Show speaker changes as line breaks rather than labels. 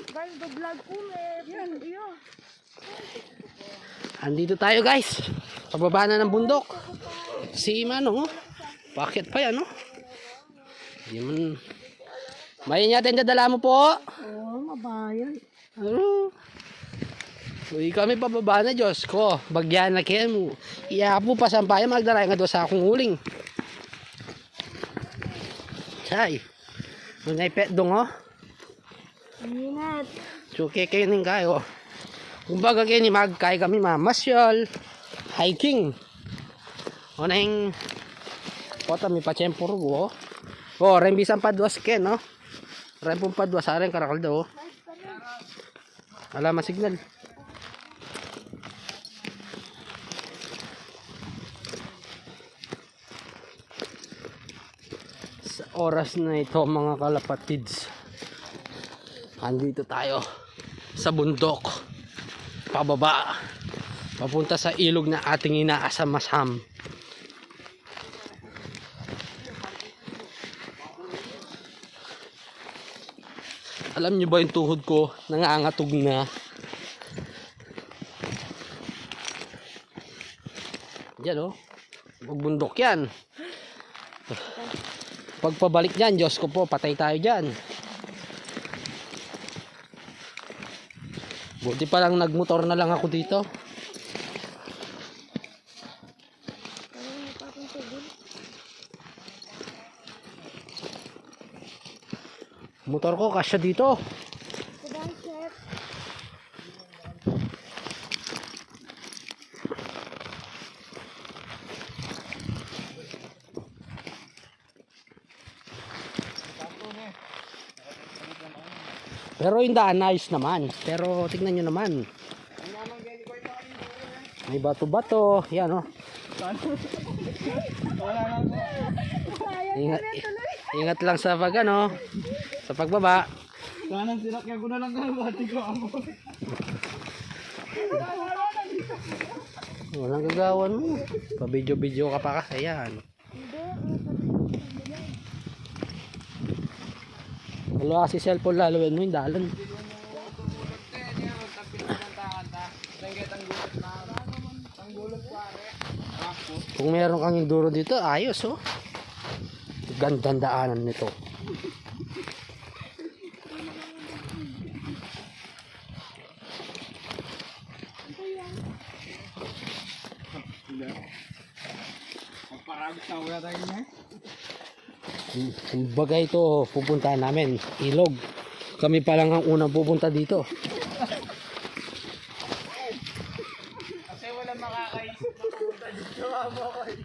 Guys, vlog ko yan. Iyo.
Andito tayo guys. Pababa na ng bundok. Si Mano, bakit pa yan, no? Hindi man. May natin dadala mo po.
Oo, mabayan.
Ano? Uy kami pababa na, Diyos ko. Bagyan na kayo mo. Iapo pa sampaya magdala nga doon sa akong huling. Chay. May pet dong, oh.
Ingat.
Suki kayo ning kayo. Kumbaga kayo ni magkay kami mamasyal. Hiking. O na yung kota mi pachempur ko. Oh, rembisan padwas ken, no? Rempong padwas aren karakal daw. Alaman signal. Sa oras na ito mga kalapatids, andito tayo sa bundok pababa papunta sa ilog na ating inaasam-asam. Alam niyo ba yung tuhod ko nangangatog na? Yan, oh, magbundok yan. Pagpabalik dyan, Diyos ko po, patay tayo dyan. Buti pa lang nagmotor na lang ako dito. Motor ko kasya dito. Pero yung daan ayos naman. Pero tignan nyo naman. May bato-bato. Yan, oh. Ingat, ingat lang sa pag ano, sa pagbaba.
Kanan sinakyan ko na lang kalbati ko ako.
Walang gagawan mo. Pa-video-video ka pa kasi yan. Wala kasi cellphone lalawin mo yung dalan. Kung meron kang enduro dito, ayos, oh. Gandang daanan nito.
Magparagos na wala tayo niya.
Kumbaga ito, pupuntahan namin, ilog. Kami pa lang ang unang pupunta dito.
Kasi wala makakaisip na pupunta dito.